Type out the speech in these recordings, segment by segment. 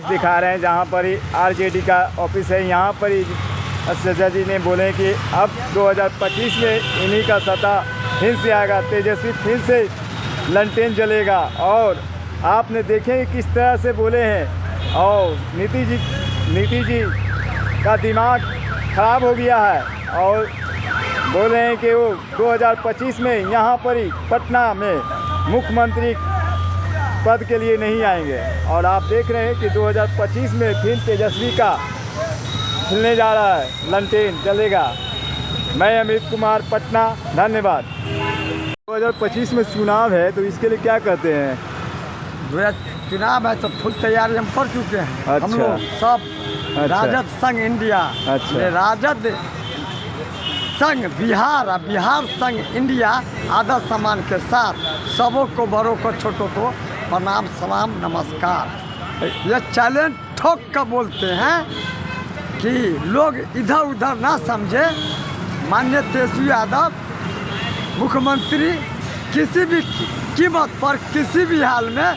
दिखा रहे हैं जहाँ पर ही आरजेडी का ऑफिस है। यहाँ पर ही चाचा जी ने बोले कि अब 2025 में इन्हीं का सत्ता फिर से आएगा, तेजस्वी फिर से लंटेन जलेगा। और आपने देखे किस तरह से बोले हैं। और नीतीश जी का दिमाग ख़राब हो गया है और बोले हैं कि वो 2025 में यहाँ पर ही पटना में मुख्यमंत्री पद के लिए नहीं आएंगे। और आप देख रहे हैं कि 2025 में फिर तेजस्वी का खिलने जा रहा है, लंटेन जलेगा। मैं अमित कुमार, पटना, धन्यवाद। 2025 में चुनाव है तो इसके लिए क्या कहते हैं? चुनाव है तो फुल तैयारी हम कर चुके हैं। अच्छा। हम लोग सब राजद संघ इंडिया, अच्छा। राजद संघ बिहार और बिहार संघ इंडिया आदर सम्मान के साथ सबों को, बड़ों को, छोटों को प्रणाम, सलाम, नमस्कार। ये चैलेंज ठोक कर बोलते हैं कि लोग इधर उधर ना समझे। माननीय तेजस्वी यादव मुख्यमंत्री किसी भी कीमत पर, किसी भी हाल में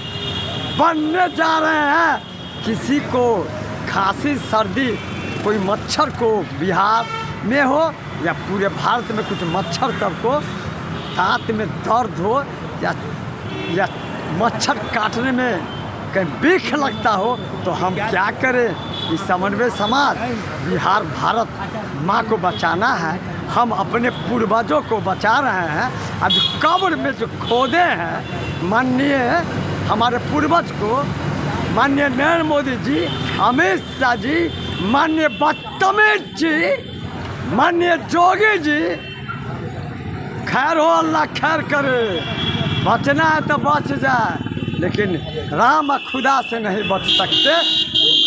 बनने जा रहे हैं। किसी को खांसी, सर्दी, कोई मच्छर को बिहार में हो या पूरे भारत में कुछ मच्छर सबको दांत में दर्द हो या मच्छर काटने में कहीं बिख लगता हो तो हम क्या करें? इस समन्वय समाज बिहार भारत माँ को बचाना है। हम अपने पूर्वजों को बचा रहे हैं। अब कब्र में जो खोदे हैं माननीय हमारे पूर्वज को, माननीय नरेंद्र मोदी जी, अमित शाह जी, माननीय बदतमीज जी, माननीय जोगी जी, खैर हो, अल्लाह खैर करे। बचना है तो बच जाए, लेकिन राम और खुदा से नहीं बच सकते।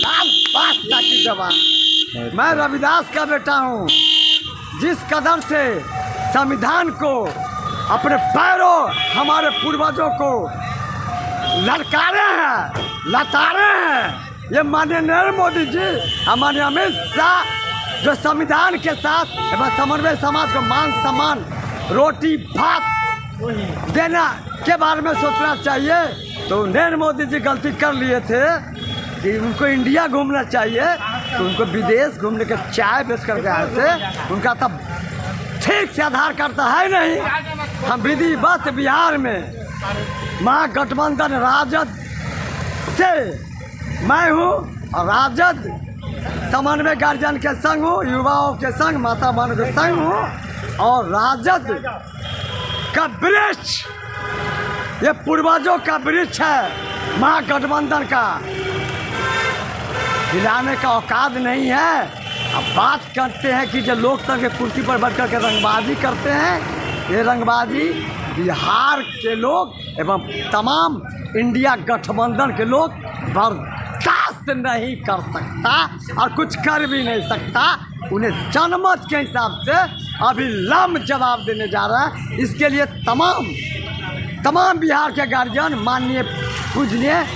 राम बादशाह की जवान। मैं रविदास का बेटा हूँ। जिस कदर से संविधान को अपने पैरों हमारे पूर्वजों को ललकारे हैं, लतारे हैं, ये माननीय नरेंद्र मोदी जी, हमारे अमित शाह जो संविधान के साथ एवं समन्वय समाज को मान सम्मान, रोटी भात देना के बारे में सोचना चाहिए। तो नरेंद्र मोदी जी गलती कर लिए थे कि उनको इंडिया घूमना चाहिए, तो उनको विदेश घूमने के चाय बेच कर गए थे। उनका तब ठीक से आधार कार्ड तो है नहीं। हम विधिवत बिहार में महागठबंधन राजद से मैं हूँ और राजद समन्वय गार्जियन के संग हूँ, युवाओं के संग, माता बहनों के संग हूँ। और राजद का वृक्ष ये पूर्वजों का वृक्ष है, महागठबंधन का हिलाने का औकात नहीं है। अब बात करते हैं कि जो लोकतंत्र की कुर्सी पर बैठ कर रंगबाजी करते हैं, ये रंगबाजी बिहार के लोग एवं तमाम इंडिया गठबंधन के लोग बर्दाश्त नहीं कर सकता और कुछ कर भी नहीं सकता। उन्हें जनमत के हिसाब से अभिलंब जवाब देने जा रहा है। इसके लिए तमाम बिहार के गार्जियन, माननीय पूजनीय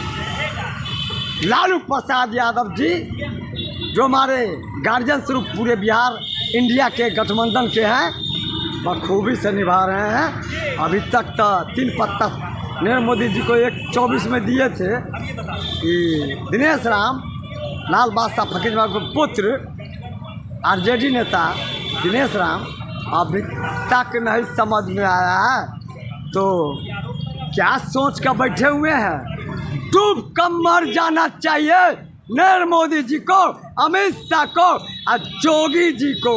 लालू प्रसाद यादव जी, जो हमारे गार्जियन स्वरूप पूरे बिहार इंडिया के गठबंधन के हैं, बखूबी से निभा रहे हैं। अभी तक तो 3 पत्ता नरेंद्र मोदी जी को 1/24 में दिए थे कि दिनेश राम, लाल बादशाह फकीर के पुत्र, आरजेडी नेता दिनेश राम अभी तक नहीं समझ में आया है। तो क्या सोच कर बैठे हुए हैं? डूब कर मर जाना चाहिए नरेंद्र मोदी जी को, अमित शाह को और जोगी जी को।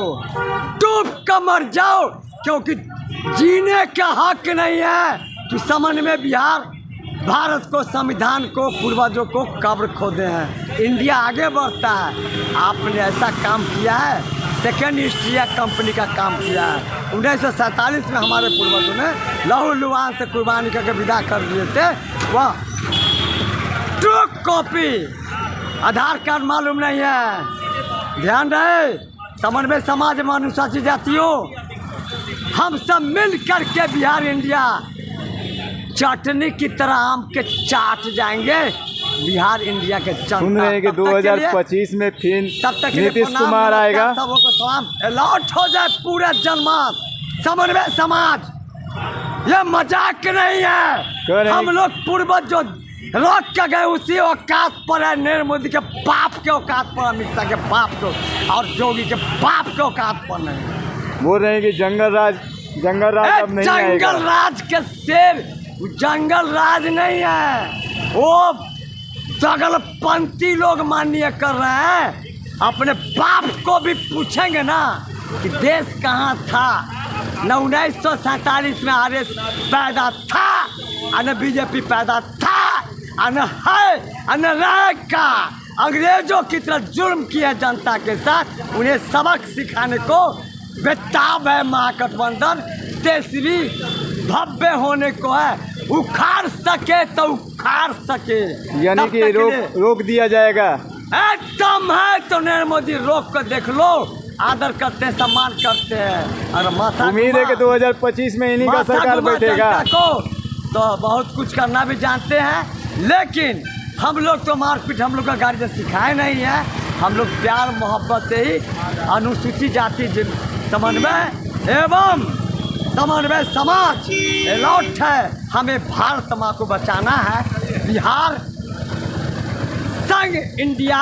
डूब कर मर जाओ, क्योंकि जीने का हक नहीं है कि समन्वय बिहार भारत को, संविधान को, पूर्वजों को कब्र खोदे हैं। इंडिया आगे बढ़ता है। आपने ऐसा काम किया है, सेकेंड ईस्ट इंडिया कंपनी का काम किया है। 1947 में हमारे पूर्वजों ने लहू लुहान से कुर्बानी करके विदा कर दिए थे। वह ट्रू कॉपी, आधार कार्ड मालूम नहीं है। ध्यान रहे, समन्वय समाज में अनुसूचित जातियों, हम सब मिल करके बिहार इंडिया चटनी की तरह आम के चाट जाएंगे। बिहार इंडिया के जनता सुन रहे हैं कि 2025 में फिर नीतीश कुमार आएगा। सबों को सलाम अलॉट हो जाए पूरे जनमानस, समन्वय समाज। ये मजाक नहीं है। हम लोग पूर्वज जो रोक के गए उसी औकात पर है नरेंद्र मोदी के बाप के औकात पर, अमित शाह के बाप को और योगी के बाप के औकात पर नहीं। बोल रहे हैं कि जंगल राज अब नहीं आएगा। जंगल राज के शेर जंगल राज नहीं है, वो दगलपंथी लोग माननीय कर रहे हैं। अपने बाप को भी पूछेंगे ना कि देश कहाँ था, न 1947 में आरएस पैदा था, न बीजेपी पैदा था, न है, न रहेगा। अंग्रेजों की तरह जुर्म किया जनता के साथ, उन्हें सबक सिखाने को बेताब है महागठबंधन। तेसरी भव्य होने को है, उखाड़ सके तो उखाड़ सके, यानी कि रोक दिया जाएगा। एकदम है तो नरेंद्र मोदी रोक कर देख लो, आदर करते हैं, सम्मान करते हैं। और माथा उम्मीद है कि 2025 में इन्हीं का सरकार बैठेगा को तो बहुत कुछ करना भी जानते हैं, लेकिन हम लोग तो मारपीट हम लोग का गाड़ी से सिखाए नहीं है। हम लोग प्यार मोहब्बत से ही अनुसूचित जाति समन्वय एवं समन्वय समाज अलॉट है। हमें भारत माँ को बचाना है। बिहार संग इंडिया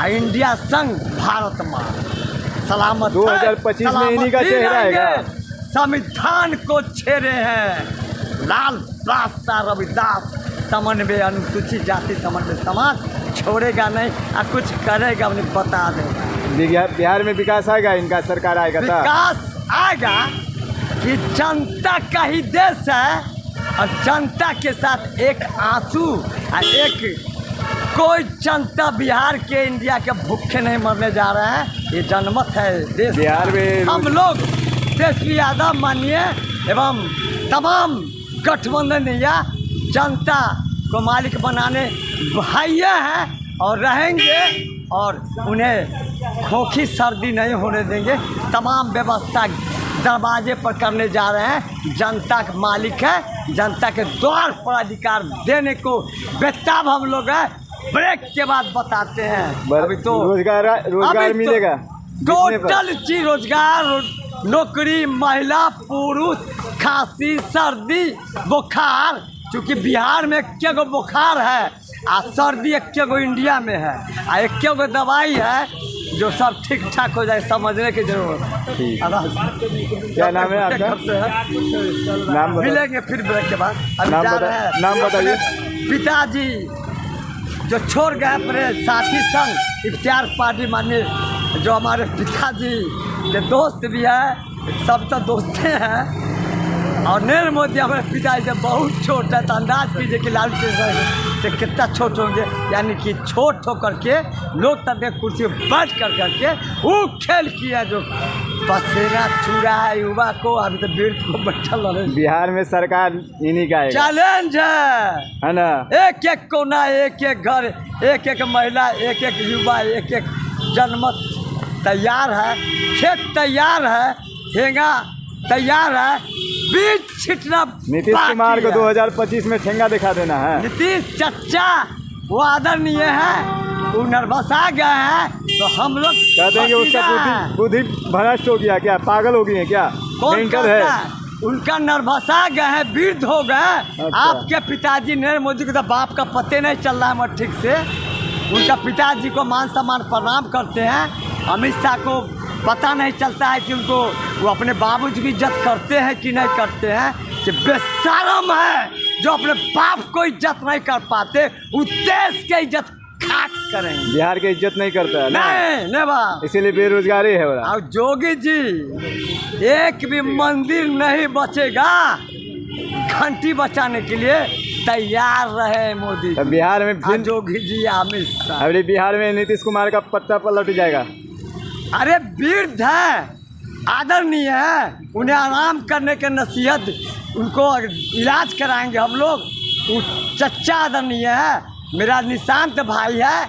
और इंडिया संग भारत माँ सलामत 2025 में इन्हीं का चेहरा आएगा। संविधान को छेड़े हैं लाल बादशाह रविदास। समन्वय अनुसूचित जाति समन्वय समाज छोड़ेगा नहीं और कुछ करेगा, उन्हें बता देगा। बिहार में विकास आएगा, इनका सरकार आएगा। विकास आएगा कि जनता का ही देश है और जनता के साथ एक आंसू और एक कोई जनता बिहार के इंडिया के भूखे नहीं मरने जा रहे हैं। ये जनमत है देश बिहार में। हम लोग तेजस्वी यादव माननीय एवं तमाम गठबंधन या जनता को मालिक बनाने भाइये हैं और रहेंगे, और उन्हें खोखी सर्दी नहीं होने देंगे। तमाम व्यवस्था दरवाजे पर करने जा रहे हैं। जनता का मालिक है, जनता के द्वार पर अधिकार देने को बेताब हम लोग हैं। ब्रेक के बाद बताते हैं। अभी तो रोजगार मिलेगा, टोटल चीज रोजगार, नौकरी, महिला पुरुष, खांसी सर्दी बुखार, क्योंकि बिहार में इक्के गो बुखार है आ सर्दी इक्के गो इंडिया में है आ इक्के गो दवाई है जो सब ठीक ठाक हो जाए, समझने की जरूरत है। क्या नाम है आपका? नाम मिलेंगे फिर ब्रेक के बाद। नाम बताइए। पिताजी जो छोड़ गए अपने साथी संग इफ्तियार पार्टी माननीय, जो हमारे पिताजी के दोस्त भी है, सब तो दोस्तें हैं। और नरेंद्र मोदी हमारे पिताजी से बहुत छोट है, तो अंदाज कीजिए कि लालू से कितना छोट होंगे। यानी कि छोट होकर के लोकतंत्र कुर्सी पर बैठ कर वो खेल किया जो पसेरा छुड़ा है युवा को। अभी तो वृद्ध को बैठल रहे। बिहार में सरकार इन्हीं का चैलेंज है ना। एक एक कोना, एक एक घर, एक एक महिला, एक एक युवा, एक एक जनमत तैयार है, खेत तैयार है, हेंगा तैयार है, बीज छिटना। नीतीश कुमार को 2025 में ठेंगा दिखा देना है। नीतीश चच्चा वो आदरणीय है, वो नर्वस आ गए हैं तो हम लोग कहते हैं कि उसका बुद्धि भ्रष्ट हो गया, क्या पागल हो गई है क्या? कौन है? उनका नर्वस आ गए हैं, वृद्ध हो गए। अच्छा। आपके पिताजी नरेंद्र मोदी को तो बाप का पते नहीं चल रहा है मत ठीक से। उनका पिताजी को मान सम्मान प्रणाम करते हैं। अमित शाह को पता नहीं चलता है कि उनको वो अपने बाबूजी की इज्जत करते हैं कि नहीं करते हैं। कि बेशरम है जो अपने बाप को इज्जत नहीं कर पाते, वो देश के इज्जत खाक करेंगे। बिहार की इज्जत नहीं करता है नहीं बा, इसीलिए बेरोजगारी है। और जोगी जी एक भी मंदिर नहीं बचेगा, घंटी बचाने के लिए तैयार रहे मोदी। बिहार में फिर जोगी जी अमित शाह। अभी बिहार में नीतीश कुमार का पत्ता पलट जाएगा। अरे वृद्ध है, आदरणीय है, उन्हें आराम करने के नसीहत, उनको इलाज कराएंगे हम लोग। वो चच्चा आदरणीय है, मेरा निशांत भाई है,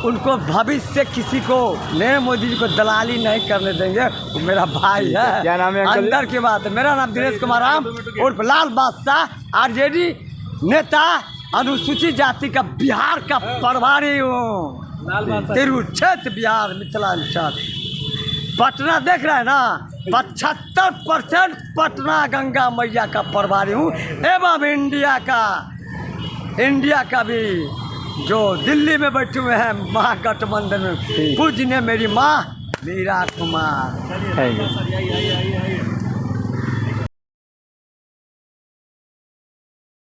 उनको भविष्य से किसी को नरेंद्र मोदी जी को दलाली नहीं करने देंगे। वो मेरा भाई है। क्या नाम है? अंदर की बात है। मेरा नाम दिनेश कुमार राम उर्फ लाल बादशाह, आरजेडी नेता, अनुसूचित जाति का बिहार का प्रभारी हूँ। तिरुक्षेत्र बिहार मिथिलांचल। पटना देख रहे हैं ना, 75% पटना गंगा मैया का प्रभारी हूँ एवं इंडिया का इंडिया का भी जो दिल्ली में बैठे हुए हैं महागठबंधन में, पूजने मेरी माँ मीरा कुमार। Thank you.